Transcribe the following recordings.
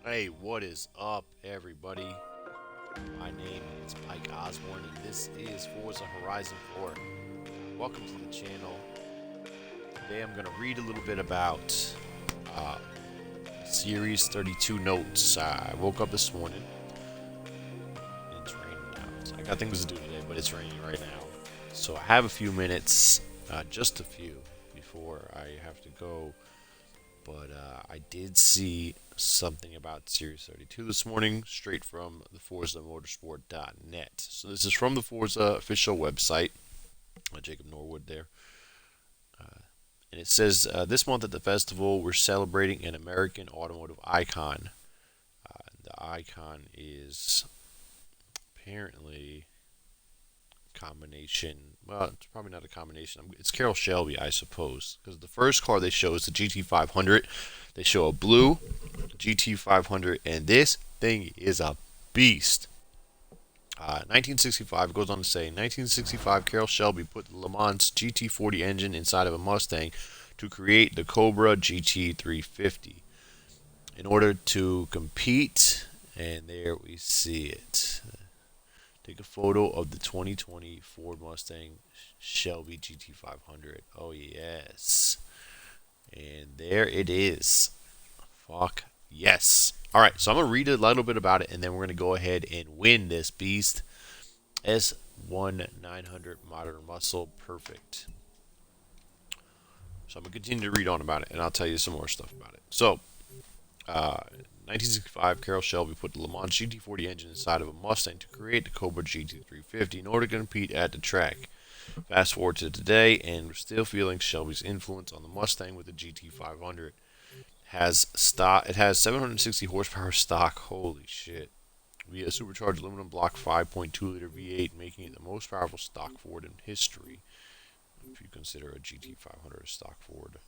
Hey, what is up, everybody? My name is Mike Osborne, and this is Forza Horizon 4. Welcome to the channel. Today I'm going to read a little bit about uh, Series 32 notes. I woke up this morning, and it's raining now. So I got things to do today, but it's raining right now. So I have a few minutes, just a few, before I have to go. But I did see something about Series 32 this morning, straight from the Forza Motorsport.net. So this is from the Forza official website, Jacob Norwood there. And it says, this month at the festival, we're celebrating an American automotive icon. The icon is apparently combination. Well, it's probably not a combination. It's Carroll Shelby, I suppose, because the first car they show is the GT500. They show a blue GT500, and this thing is a beast. 1965 goes on to say, 1965, Carroll Shelby put the Le Mans GT40 engine inside of a Mustang to create the Cobra GT350. In order to compete, and there we see it. Take a photo of the 2020 Ford Mustang Shelby GT500. Oh, yes. And there it is. Fuck yes. All right, so I'm going to read a little bit about it, and then we're going to go ahead and win this beast. S1 900 Modern Muscle Perfect. So I'm going to continue to read on about it, and I'll tell you some more stuff about it. So, 1965, Carroll Shelby put the Le Mans GT40 engine inside of a Mustang to create the Cobra GT350 in order to compete at the track. Fast forward to today, and we're still feeling Shelby's influence on the Mustang with the GT500. It has 760 horsepower stock. Holy shit! Via supercharged aluminum block 5.2 liter V8, making it the most powerful stock Ford in history. If you consider a GT500 a stock Ford.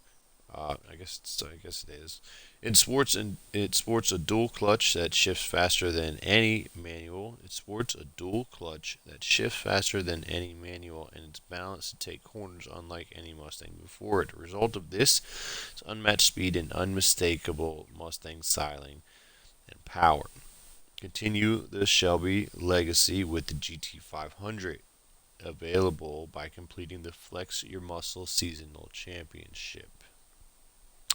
I guess it is. It sports a dual clutch that shifts faster than any manual. It sports a dual clutch that shifts faster than any manual, and it's balanced to take corners unlike any Mustang before it. The result of this is unmatched speed and unmistakable Mustang styling and power. Continue the Shelby legacy with the GT500, available by completing the Flex Your Muscle Seasonal Championship,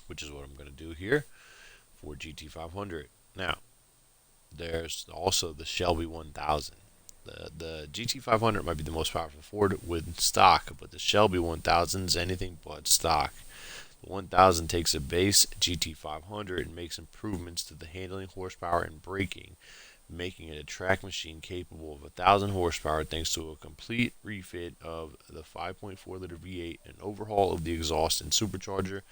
which is what I'm going to do here for GT500. Now, there's also the Shelby 1000. The GT500 might be the most powerful Ford with stock, but the Shelby 1000 is anything but stock. The 1000 takes a base GT500 and makes improvements to the handling, horsepower, and braking, making it a track machine capable of 1000 horsepower thanks to a complete refit of the 5.4 liter V8, an overhaul of the exhaust and supercharger,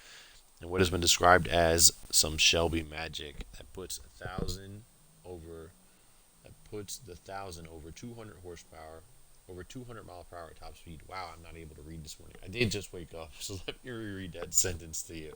and what has been described as some Shelby magic that puts the 1000 over 200 horsepower, over 200 mile per hour at top speed. Wow, I'm not able to read this morning. I did just wake up, so let me reread that sentence to you.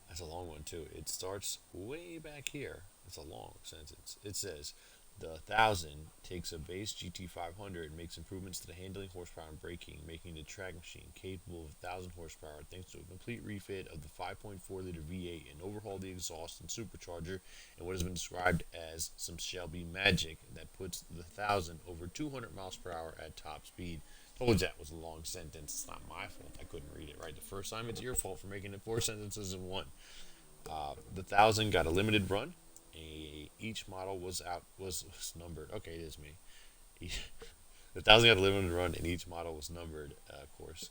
That's a long one too. It starts way back here. It's a long sentence. It says, the 1000 takes a base GT500 and makes improvements to the handling, horsepower, and braking, making the track machine capable of 1000 horsepower thanks to a complete refit of the 5.4 liter V8 and overhaul the exhaust and supercharger, and what has been described as some Shelby magic that puts the 1000 over 200 miles per hour at top speed. Told you that was a long sentence. It's not my fault. I couldn't read it right the first time. It's your fault for making it 4 sentences in one. The 1000 got a limited run. Each model was numbered. Okay, it is me. The 1000 got a limited run, and each model was numbered. Of course,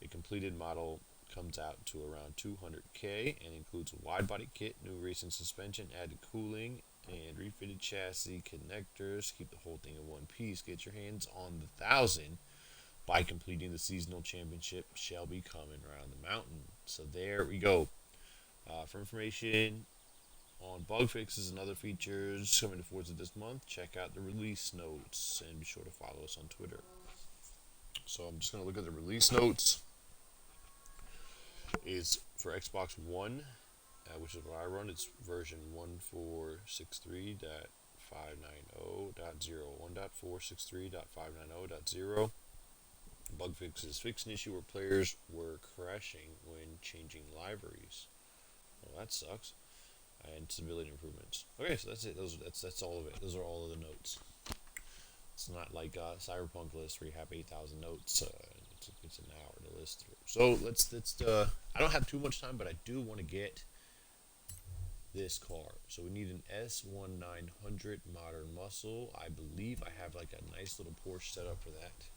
a completed model comes out to around 200K and includes a wide body kit, new racing suspension, added cooling, and refitted chassis connectors. Keep the whole thing in one piece. Get your hands on the 1000 by completing the seasonal championship Shelby coming around the mountain. So there we go. For information on bug fixes and other features coming to Forza this month, check out the release notes and be sure to follow us on Twitter. So I'm just going to look at the release notes. Is for Xbox One, which is what I run. It's version 1463.590.0, Bug fixes fix an issue where players were crashing when changing liveries. Well, that sucks. and stability improvements. Okay, so that's it. That's all of it. Those are all of the notes. It's not like a Cyberpunk list where you have 8,000 notes. It's an hour to list through. So let's. I don't have too much time, but I do want to get this car. So we need an S1900 Modern Muscle. I believe I have like a nice little Porsche set up for that.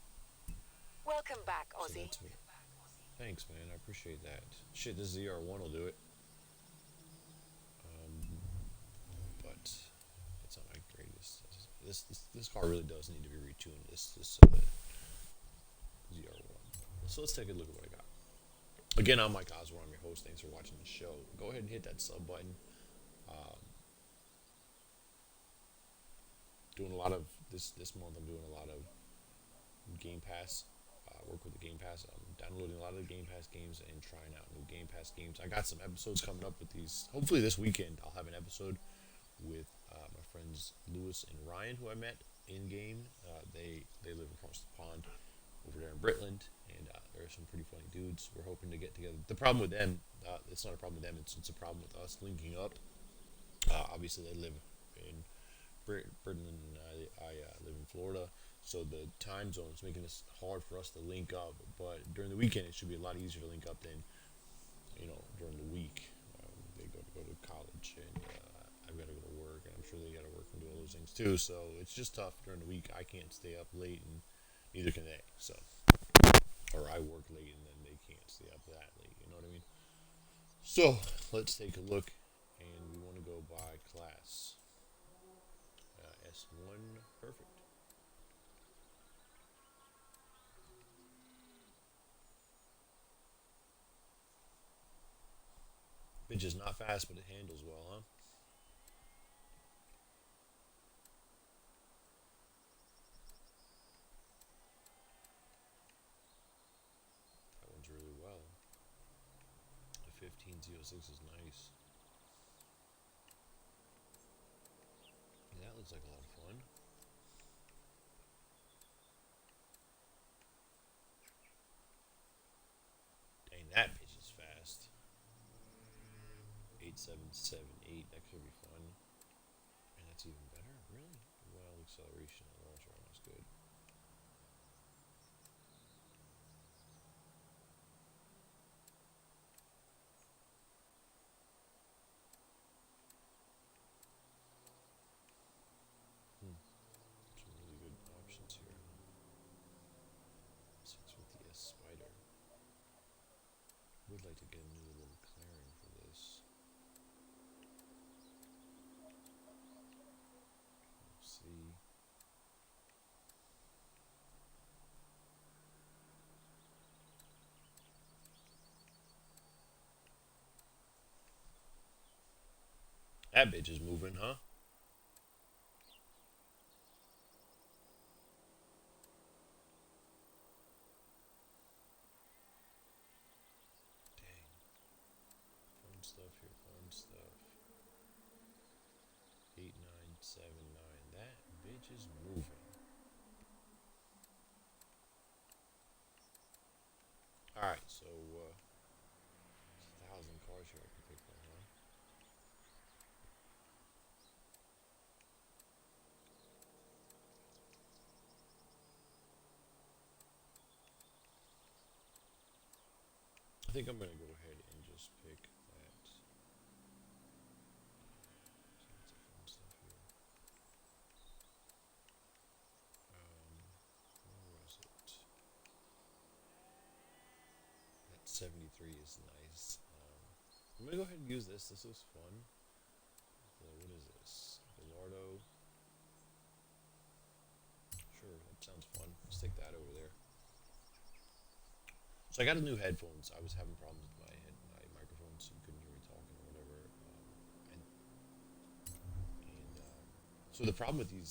Welcome back, So Aussie. that's me. Thanks, man. I appreciate that. Shit, this ZR1 will do it. But it's not my greatest. This car really does need to be retuned. This ZR1. So let's take a look at what I got. Again, I'm Mike Osborne. I'm your host. Thanks for watching the show. Go ahead and hit that sub button. Doing a lot of this month. I'm doing a lot of Game Pass. Work with the Game Pass. I'm downloading a lot of the Game Pass games and trying out new Game Pass games. I got some episodes coming up with these. Hopefully this weekend I'll have an episode with my friends Lewis and Ryan, who I met in game. They live across the pond over there in Britland, and there are some pretty funny dudes. We're hoping to get together. The problem with them, it's not a problem with them. It's a problem with us linking up. Obviously, they live in Britain, and I live in Florida, so the time zone is making it hard for us to link up. But during the weekend, it should be a lot easier to link up than during the week. They go to college, and I've got to go to work, and I'm sure they got to work and do all those things too. So it's just tough during the week. I can't stay up late, and neither can they. So, or I work late, and then they can't stay up that late. You know what I mean? So let's take a look, and we want to go by class. S1, perfect. Bitch is not fast, but it handles well, huh? That one's really well. The 15Z06 is nice. Yeah, that looks like a lot of fun. Dang, that bitch is fast. 8778, that could be fun. And that's even better? Really? Well, acceleration and launch are almost good. Hmm. Some really good options here. Six with the S Spider. Would like to get a new little clearing for this. We'll see. That bitch is moving, huh? Dang. Fun stuff here, fun stuff. 8979. That bitch is moving. Alright, so, there's 1,000 cars here I can pick from, huh? I think I'm gonna go ahead and just pick that. See what's the fun stuff here. Where was it? That 73 is nice. I'm gonna go ahead and use this. This looks fun. What is this? Gallardo. Sure, that sounds fun. Let's take that over there. So I got a new headphones. I was having problems with my microphones. So you couldn't hear me talking or whatever. So the problem with the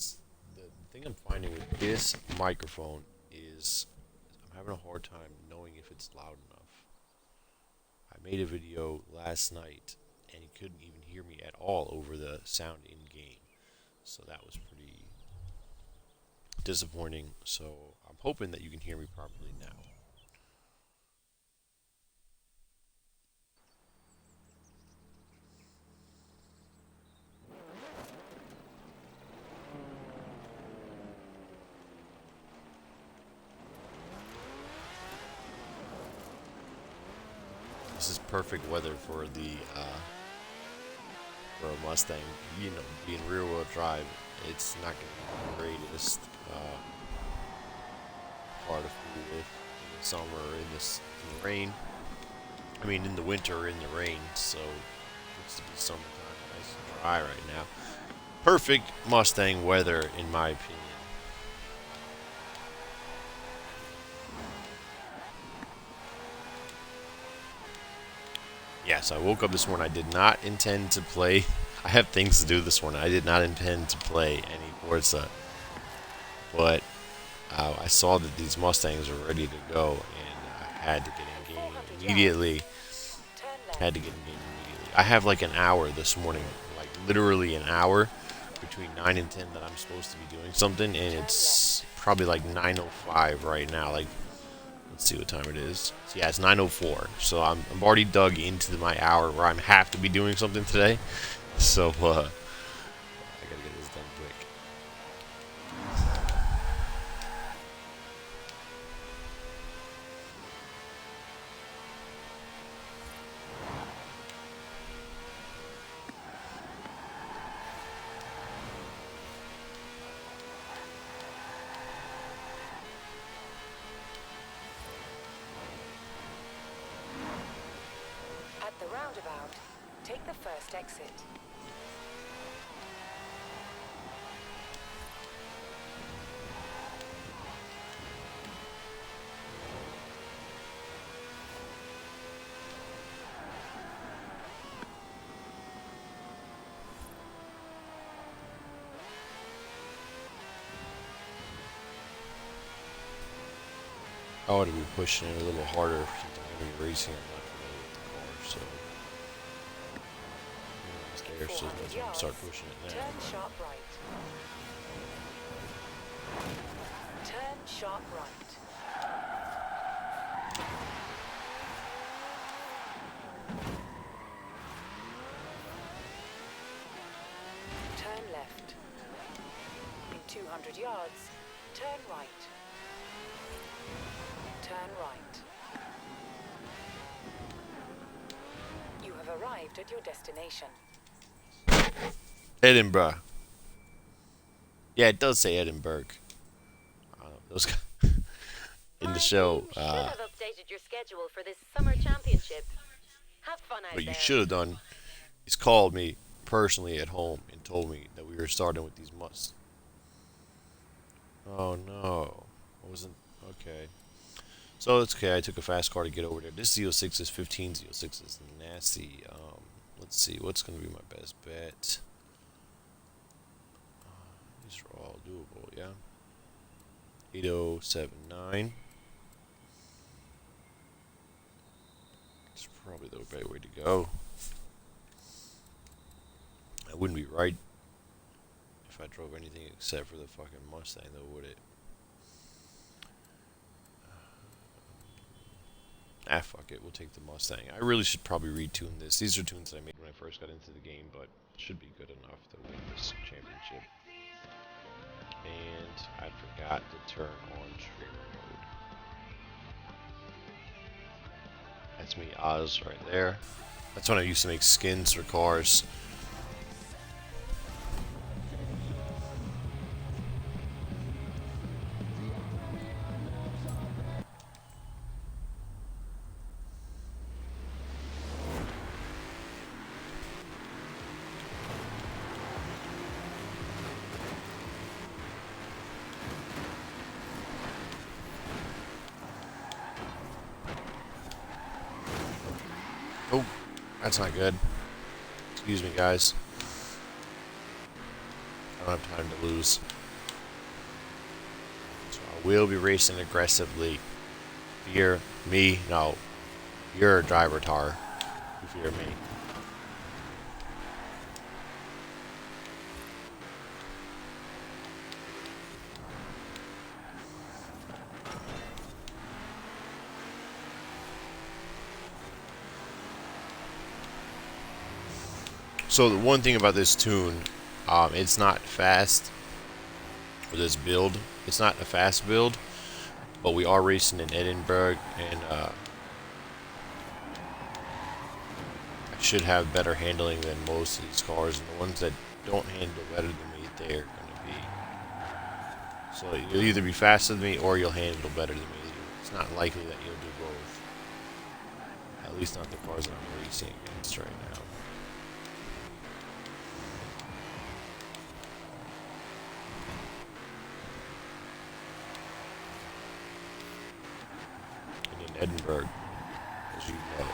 thing I'm finding with this microphone is I'm having a hard time knowing if it's loud enough. I made a video last night and you couldn't even hear me at all over the sound in game. So that was pretty disappointing. So I'm hoping that you can hear me properly now. perfect weather for the for a Mustang. You know, being rear-wheel drive, it's not going to be the greatest car to fool with in the summer or in the rain. I mean, in the winter or in the rain. So it looks to be summertime, nice and dry right now. Perfect Mustang weather, in my opinion. Yes, I woke up this morning. I did not intend to play. I have things to do this morning. I did not intend to play any Forza, but I saw that these Mustangs were ready to go, and I had to get in game immediately. Had to get in game immediately. I have like an hour this morning, like literally an hour between 9 and 10 that I'm supposed to be doing something, and it's probably like 9:05 right now. Like, let's see what time it is. So yeah, it's 9:04. So I'm already dug into my hour where I have to be doing something today. So I gotta get this done quick. At the roundabout, take the first exit. I ought to be pushing it a little harder since I'm going to be racing. I'm not familiar with the car, so it's there, so I'm going to start pushing it now. Turn sharp right. Turn sharp right. Turn left. In 200 yards, turn right. Turn right. You have arrived at your destination. Edinburgh. Yeah, it does say Edinburgh. Those guys in the show. Should have updated your schedule for this summer championship. Have fun out What you there. should have done is called me personally at home and told me that we were starting with these musts. Oh no, I wasn't okay. So it's okay. I took a fast car to get over there. This Z06 is 15. Z06 is nasty. Let's see what's gonna be my best bet. These are all doable, yeah. 8079. It's probably the better way to go. I wouldn't be right if I drove anything except for the fucking Mustang, though, would it? Fuck it. We'll take the Mustang. I really should probably retune this. These are tunes that I made when I first got into the game, but should be good enough to win this championship. And I forgot to turn on streamer mode. That's me, Oz, right there. That's when I used to make skins for cars. Oh, that's not good. Excuse me, guys. I don't have time to lose. So I will be racing aggressively. Fear me? No. You're a driver, Tar. You fear me. So the one thing about this tune, it's not fast. Or this build, it's not a fast build, but we are racing in Edinburgh, and should have better handling than most of these cars, and the ones that don't handle better than me, they're gonna be. So you'll either be faster than me or you'll handle better than me. It's not likely that you'll do both. At least not the cars that I'm racing against right now. And in Edinburgh, as you know,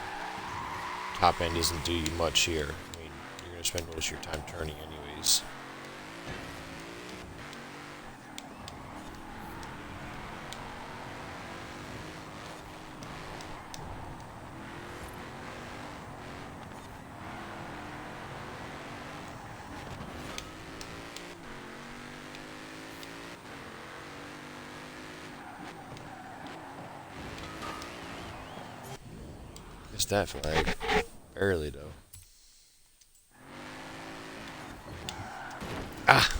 top end doesn't do you much here. I mean, you're going to spend most of your time turning anyways. Missed that flag. Barely, though. Ah!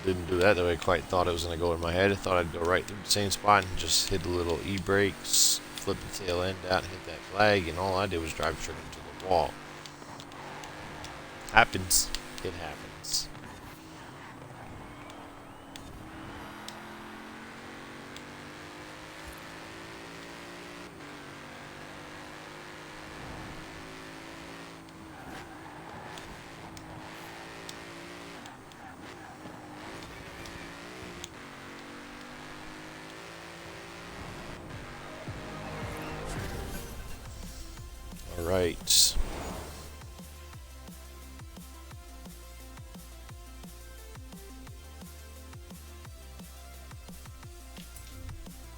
Didn't do that the way I quite thought it was going to go in my head. I thought I'd go right through the same spot and just hit the little e-brakes, flip the tail end out, hit that flag, and all I did was drive straight into the wall. Happens. It happens. Alright.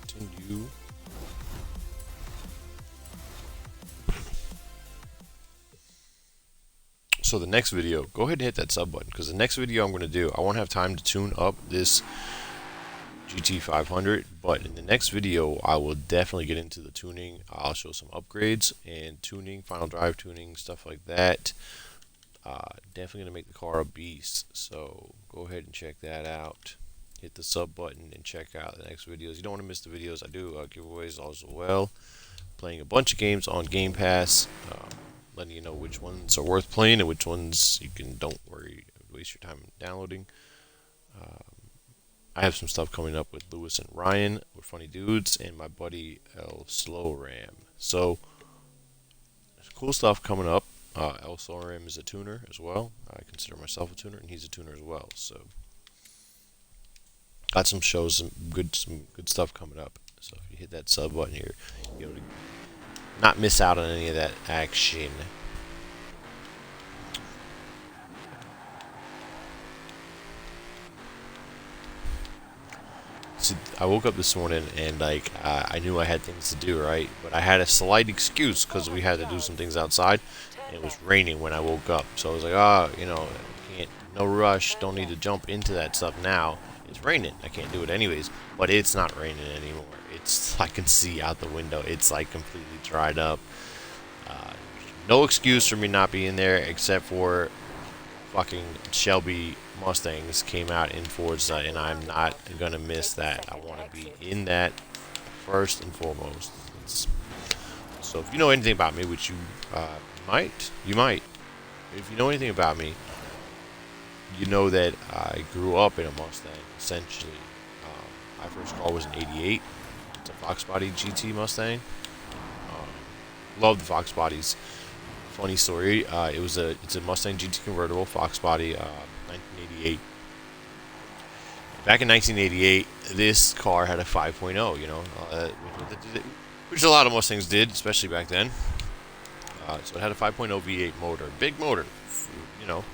Continue. So the next video, go ahead and hit that sub button, because the next video I'm going to do, I won't have time to tune up this GT500, but in the next video I will definitely get into the tuning. I'll show some upgrades and tuning, final drive tuning, stuff like that. Definitely going to make the car a beast, so go ahead and check that out. Hit the sub button and check out the next videos. You don't want to miss the videos. I do giveaways as well, playing a bunch of games on Game Pass, letting you know which ones are worth playing and which ones you can don't waste your time downloading. I have some stuff coming up with Lewis and Ryan, we're funny dudes, and my buddy SloRam. So there's cool stuff coming up. SloRam is a tuner as well. I consider myself a tuner, and he's a tuner as well. So got some shows, some good stuff coming up. So if you hit that sub button here, you'll be able to not miss out on any of that action. So I woke up this morning and I knew I had things to do, right? But I had a slight excuse because we had to do some things outside. And it was raining when I woke up, so I was like, no rush. Don't need to jump into that stuff now. It's raining. I can't do it anyways. But it's not raining anymore. I can see out the window. It's like completely dried up. No excuse for me not being there, except for fucking Shelby Mustangs came out in Forza, and I'm not gonna miss that. I want to be in that first and foremost. So if you know anything about me, which you might. If you know anything about me, you know that I grew up in a Mustang. Essentially, my first car was an '88. It's a Fox Body GT Mustang. Love the Fox Bodies. Funny story. It's a Mustang GT convertible Fox Body, 1988. Back in 1988, this car had a 5.0. You know, which a lot of Mustangs did, especially back then. So it had a 5.0 V8 motor, big motor. You know,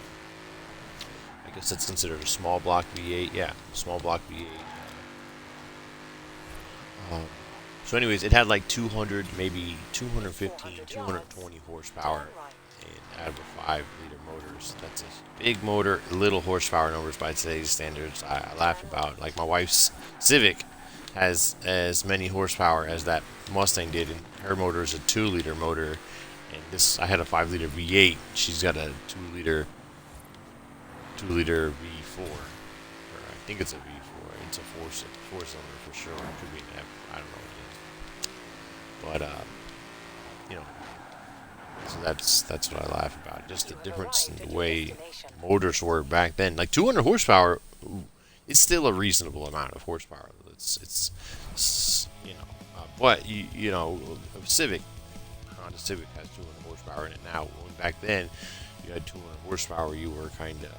I guess that's considered a small block V8. Yeah, small block V8. So anyways, it had like 200, maybe 215, 220 horsepower, and out of the 5-liter motors. That's a big motor, little horsepower numbers by today's standards. I laugh about, like, my wife's Civic has as many horsepower as that Mustang did, and her motor is a 2-liter motor. And I had a 5-liter V8. She's got a 2-liter V4. Or I think it's a V4. It's a four-cylinder for sure. It could be an F. I don't know what it is. But you know, So that's what I laugh about. Just the You have difference in arrived the at your way destination. motors were back then. Like 200 horsepower, it's still a reasonable amount of horsepower. It's but you know, a Civic, Honda Civic has 200 horsepower in it now. When back then, you had 200 horsepower, you were kind of.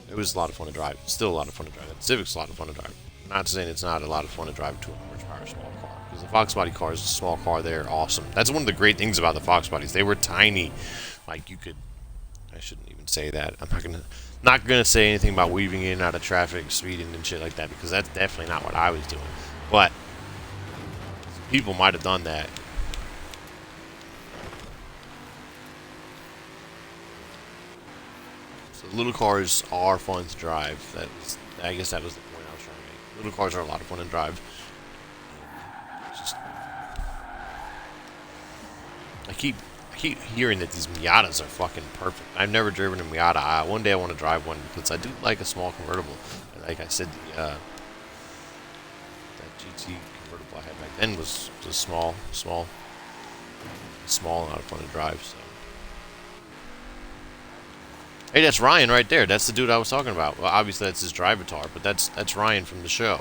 It was a lot of fun to drive. It's still a lot of fun to drive. The Civic's a lot of fun to drive. Not saying it's not a lot of fun to drive a 200 horsepower small car. Because the Fox Body car is a small car. They're awesome. That's one of the great things about the Fox Bodies. They were tiny. Like you could. I shouldn't even say that. I'm not gonna say anything about weaving in and out of traffic, speeding and shit like that, because that's definitely not what I was doing. But people might have done that. So little cars are fun to drive. I guess that was the point I was trying to make. Little cars are a lot of fun to drive. Just, I keep hearing that these Miatas are fucking perfect. I've never driven a Miata. One day I want to drive one because I do like a small convertible. And like I said, that GT convertible I had back then was small, and a lot of fun to drive. So. Hey, that's Ryan right there. That's the dude I was talking about. Well, obviously that's his drivatar, but that's Ryan from the show.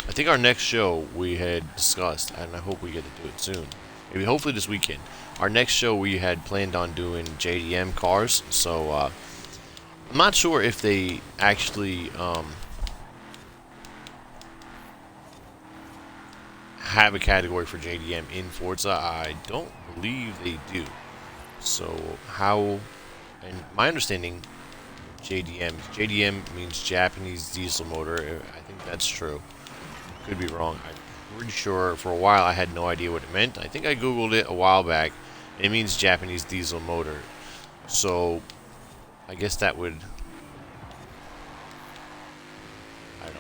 I think our next show we had discussed, and I hope we get to do it soon. Maybe hopefully this weekend. Our next show we had planned on doing JDM cars, so I'm not sure if they actually have a category for JDM in Forza. I don't believe they do. So how? And my understanding, JDM means Japanese diesel motor. I think that's true. Could be wrong. I'm pretty sure for a while I had no idea what it meant. I think I googled it a while back. And it means Japanese diesel motor. So I guess that would. I don't know.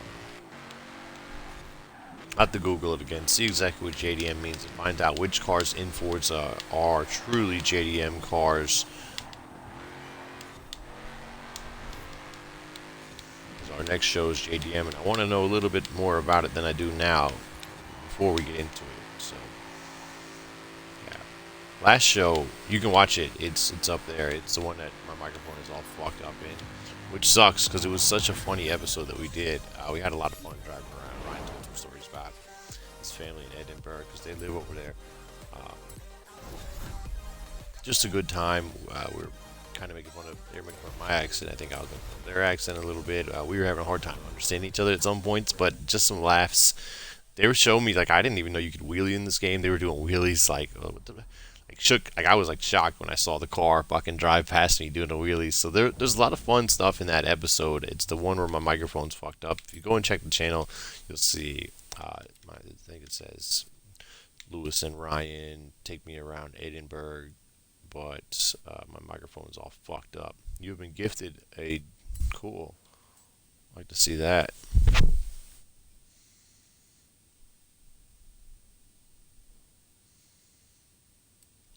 I'll have to Google it again, see exactly what JDM means, and find out which cars in Forza are truly JDM cars. Our next show is JDM, and I want to know a little bit more about it than I do now before we get into it. So, yeah. Last show, you can watch it. It's up there. It's the one that my microphone is all fucked up in, which sucks because it was such a funny episode that we did. We had a lot of fun driving around. Ryan told some stories about his family in Edinburgh because they live over there. Just a good time. We're kind of making fun of my accent. I think I was making fun of their accent a little bit. We were having a hard time understanding each other at some points, but just some laughs. They were showing me like I didn't even know you could wheelie in this game. They were doing wheelies like shook. Like I was like shocked when I saw the car fucking drive past me doing a wheelie. So there's a lot of fun stuff in that episode. It's the one where my microphone's fucked up. If you go and check the channel, you'll see. I think it says Lewis and Ryan take me around Edinburgh. But my microphone's all fucked up. You've been gifted a cool. I'd like to see that.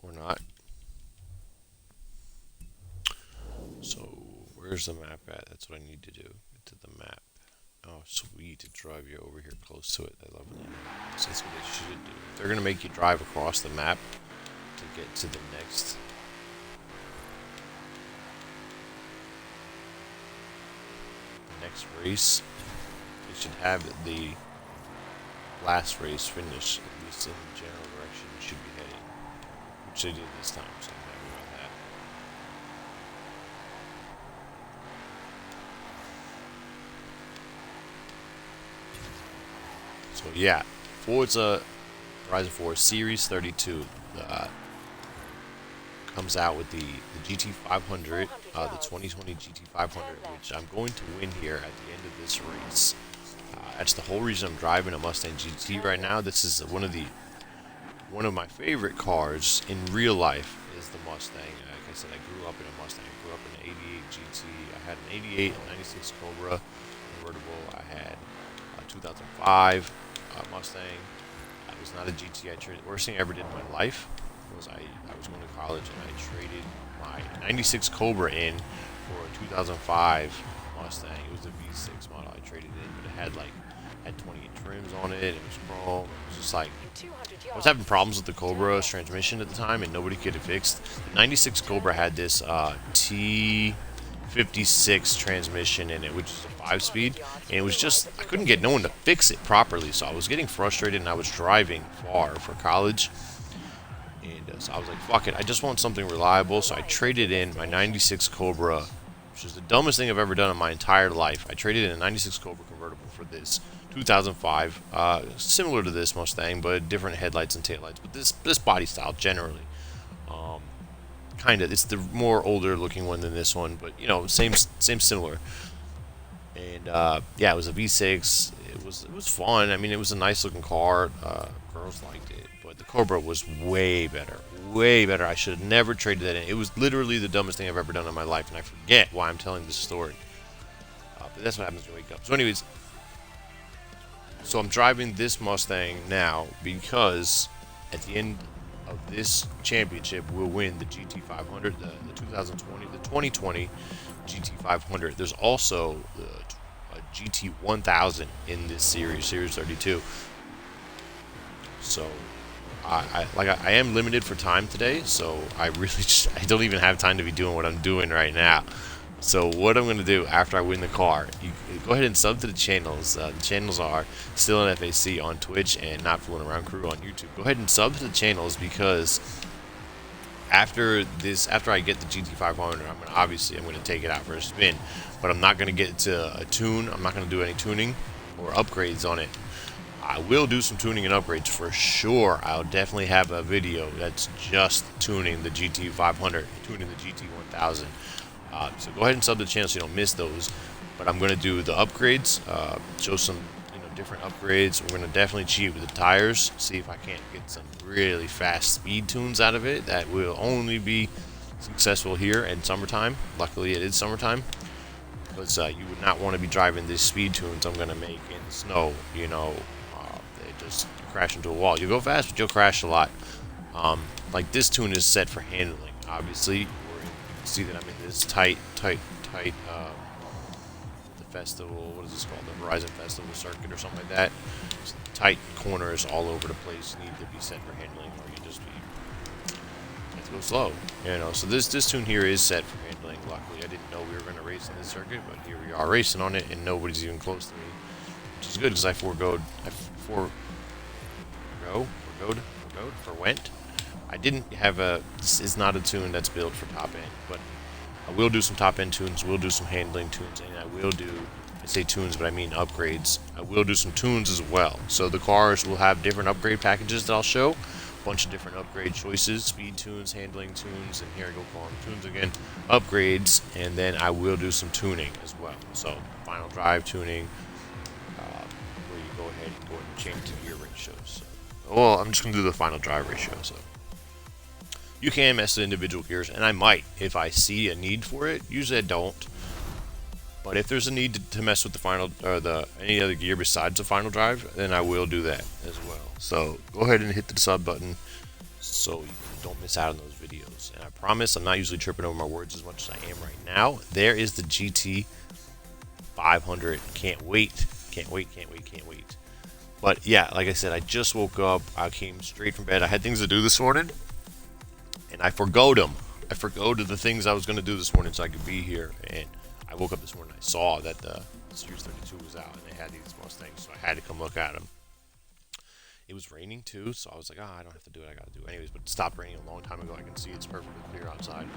Or not. So where's the map at? That's what I need to do. Get to the map. Oh, sweet to drive you over here close to it. I love that. So that's what they should do. They're gonna make you drive across the map to get to the next. Race. It should have the last race finish, at least in the general direction it should be heading, which they did this time, so I'm happy about that. So yeah, Forza Horizon 4 Series 32 comes out with the GT500, the 2020 GT500, which I'm going to win here at the end of this race. That's the whole reason I'm driving a Mustang GT right now. This is one of my favorite cars in real life is the Mustang. Like I said, I grew up in a Mustang. I grew up in an 88 GT. I had an 88 and 96 Cobra convertible. I had a 2005 Mustang. It was not a GT. Worst thing I ever did in my life was I was going to college and I traded my 96 Cobra in for a 2005 Mustang. It was a V6 model I traded in, but it had 28 trims on it. It was chrome. It was just like, I was having problems with the Cobra's transmission at the time, and nobody could have fixed. The 96 Cobra had this T56 transmission in it, which is a 5-speed, and it was just, I couldn't get no one to fix it properly, so I was getting frustrated, and I was driving far for college, and so I was like, fuck it, I just want something reliable, so I traded in my 96 Cobra, which is the dumbest thing I've ever done in my entire life. I traded in a 96 Cobra convertible for this 2005, similar to this Mustang, but different headlights and taillights, but this body style generally. Kind of, it's the more older looking one than this one, but you know, same similar. And yeah, it was a V6. It was fun. I mean, it was a nice looking car. Girls liked it, but the Cobra was way better, way better. I should have never traded that in. It was literally the dumbest thing I've ever done in my life, and I forget why I'm telling this story. But that's what happens when you wake up. So anyways, so I'm driving this Mustang now because at the end of this championship we'll win the GT500, the 2020 GT500. There's also a GT1000 in this series 32. So I am limited for time today, so I really I don't even have time to be doing what I'm doing right now. So what I'm going to do after I win the car, you go ahead and sub to the channels. The channels are Still in FAC on Twitch and Not Fooling Around Crew on YouTube. Go ahead and sub to the channels because after I get the GT500, I'm going to take it out for a spin, but I'm not going to get to a tune. I'm not going to do any tuning or upgrades on it. I will do some tuning and upgrades for sure. I'll definitely have a video that's just tuning the GT500, tuning the GT1000. So go ahead and sub to the channel so you don't miss those. But I'm going to do the upgrades, show some different upgrades. We're going to definitely cheat with the tires, see if I can't get some really fast speed tunes out of it. That will only be successful here in summertime. Luckily it is summertime. Because you would not want to be driving these speed tunes I'm going to make in the snow. You know, they just crash into a wall. You go fast, but you'll crash a lot. Like this tune is set for handling, obviously. You can see that I'm in this tight the festival, what is this called, the Horizon Festival circuit or something like that. It's tight corners all over the place need to be set for handling, or you just have to go slow, you know. So this tune here is set for handling. Luckily I didn't know we were going to race in this circuit, but here we are racing on it, and nobody's even close to me, which is good because I forwent. I didn't have this is not a tune that's built for top end, but I will do some top end tunes, will do some handling tunes, and I will do, I say tunes, but I mean upgrades. I will do some tunes as well. So the cars will have different upgrade packages that I'll show. A bunch of different upgrade choices, speed tunes, handling tunes, and here I go calling tunes again, upgrades, and then I will do some tuning as well. So final drive tuning, where you go ahead and change the gear ratios. So, well, I'm just going to do the final drive ratio, so. You can mess with individual gears, and I might if I see a need for it. Usually I don't, but if there's a need to mess with the final or any other gear besides the final drive, then I will do that as well. So go ahead and hit the sub button so you don't miss out on those videos. And I promise I'm not usually tripping over my words as much as I am right now. There is the GT500. Can't wait. But yeah, like I said, I just woke up. I came straight from bed. I had things to do this morning, and I forgot them. I forgot the things I was going to do this morning so I could be here. And I woke up this morning, I saw that the Series 32 was out, and they had these Mustangs, so I had to come look at them. It was raining too, so I was like, I don't have to do it, I got to do it anyways. But it stopped raining a long time ago. I can see it's perfectly clear outside.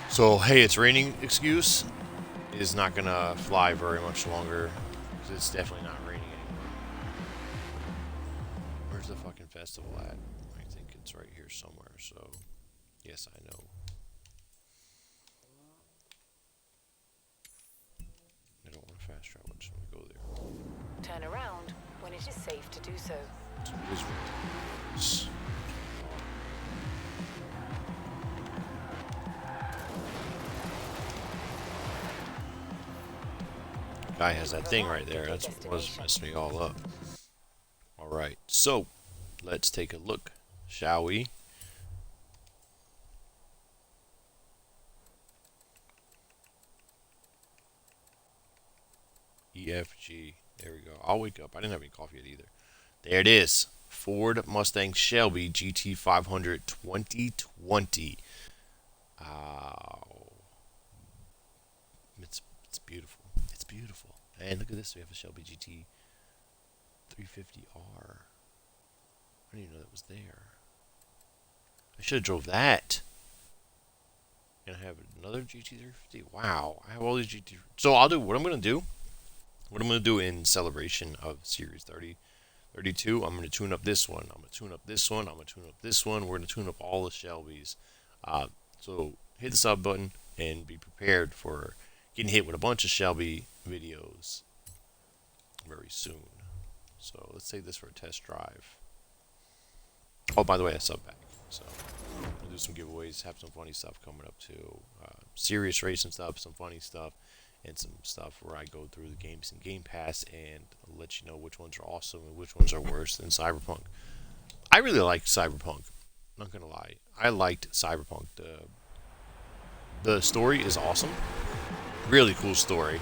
So, hey, it's raining excuse is not going to fly very much longer, because it's definitely not raining anymore. Where's the fucking festival at? I think it's right here somewhere, so yes, I know. I don't want to fast travel, I just want to go there. Turn around when it is safe to do so. So it is ridiculous. Guy has that thing right there. That's what was messing me all up. Alright, so let's take a look, shall we? EFG. There we go. I'll wake up. I didn't have any coffee yet either. There it is. Ford Mustang Shelby GT500 2020. Oh, it's beautiful. It's beautiful. And look at this. We have a Shelby GT350R. I didn't even know that was there. I should have drove that. And I have another GT350. Wow, I have all these GT. So I'll do what I'm gonna do. What I'm gonna do in celebration of Series 32. I'm gonna tune up this one. I'm gonna tune up this one. I'm gonna tune up this one. We're gonna tune up all the Shelbys. So hit the sub button and be prepared for getting hit with a bunch of Shelby videos very soon. So let's take this for a test drive. Oh, by the way, I sub back. So we'll do some giveaways, have some funny stuff coming up too. Serious racing stuff, some funny stuff, and some stuff where I go through the games in Game Pass and I'll let you know which ones are awesome and which ones are worse than Cyberpunk. I really liked Cyberpunk. Not gonna lie, I liked Cyberpunk. The story is awesome, really cool story.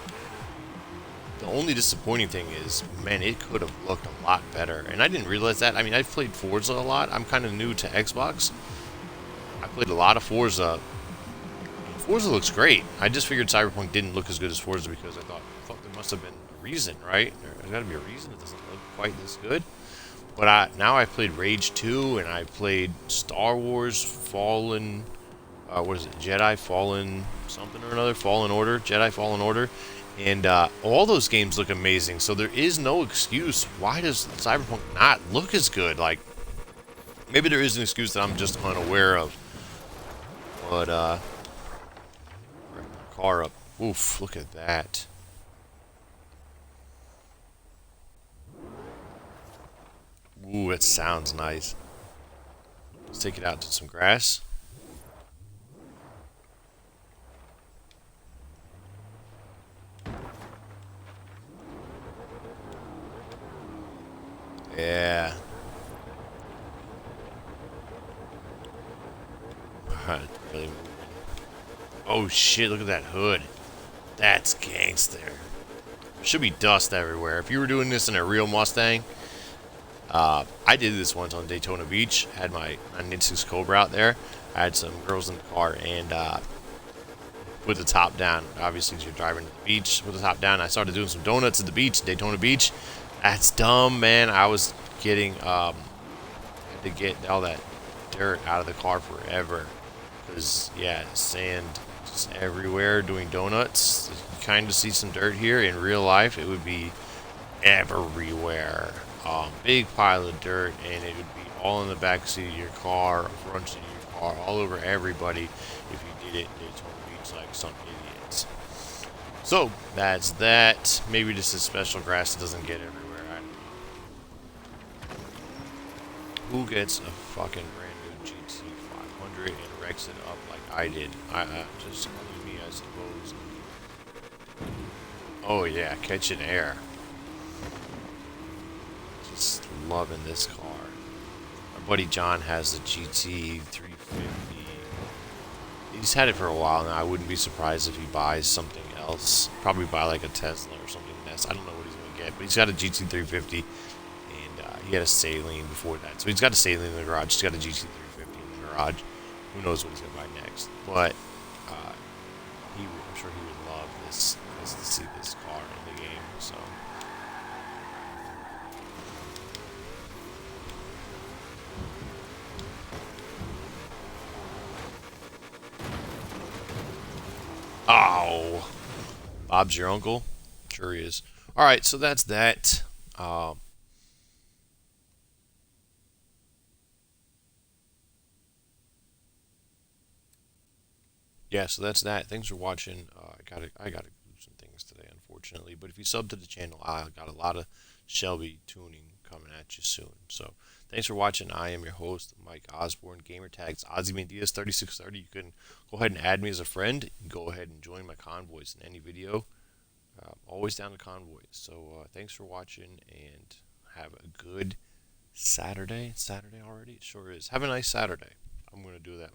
The only disappointing thing is, man, it could have looked a lot better. And I didn't realize that. I mean, I've played Forza a lot. I'm kind of new to Xbox. I played a lot of Forza. Forza looks great. I just figured Cyberpunk didn't look as good as Forza because I thought, fuck, there must have been a reason, right? There's got to be a reason it doesn't look quite this good. But now I've played Rage 2 and I played Star Wars Fallen... what is it? Jedi Fallen something or another? Fallen Order? Jedi Fallen Order. And all those games look amazing, so there is no excuse. Why does Cyberpunk not look as good? Like, maybe there is an excuse that I'm just unaware of. But, wrap my car up. Oof, look at that. Ooh, it sounds nice. Let's take it out to some grass. Yeah. Really. Oh shit, look at that hood. That's gangster. Should be dust everywhere. If you were doing this in a real Mustang, I did this once on Daytona Beach. Had my 986 Cobra out there. I had some girls in the car and with the top down. Obviously, as you're driving to the beach with the top down, I started doing some donuts at the beach, Daytona Beach. That's dumb, man. I was getting, had to get all that dirt out of the car forever. Because, yeah, sand just everywhere doing donuts. You kind of see some dirt here. In real life, it would be everywhere. Big pile of dirt, and it would be all in the back seat of your car, front seat of your car, all over everybody if you did it in Daytona Beach like some idiots. So, that's that. Maybe this is special grass that doesn't get everywhere. Who gets a fucking brand new GT500 and wrecks it up like I did? Just only me, I suppose. Oh yeah, catching air. Just loving this car. My buddy John has the GT350. He's had it for a while now. I wouldn't be surprised if he buys something else. Probably buy like a Tesla or something else. I don't know what he's going to get, but he's got a GT350. He had a Saline before that. So he's got a Saline in the garage. He's got a GT350 in the garage. Who knows what he's going to buy next. But I'm sure he would love this to see this car in the game. So oh, Bob's your uncle? Sure he is. Alright, so that's that. Yeah, so that's that. Thanks for watching. I gotta do some things today, unfortunately. But if you sub to the channel, I got a lot of Shelby tuning coming at you soon. So thanks for watching. I am your host, Mike Osborne. Gamer tags OzzyMandias3630. You can go ahead and add me as a friend. Go ahead and join my convoys in any video. Always down to convoys. So thanks for watching and have a good Saturday. Saturday already? It sure is. Have a nice Saturday. I'm going to do that.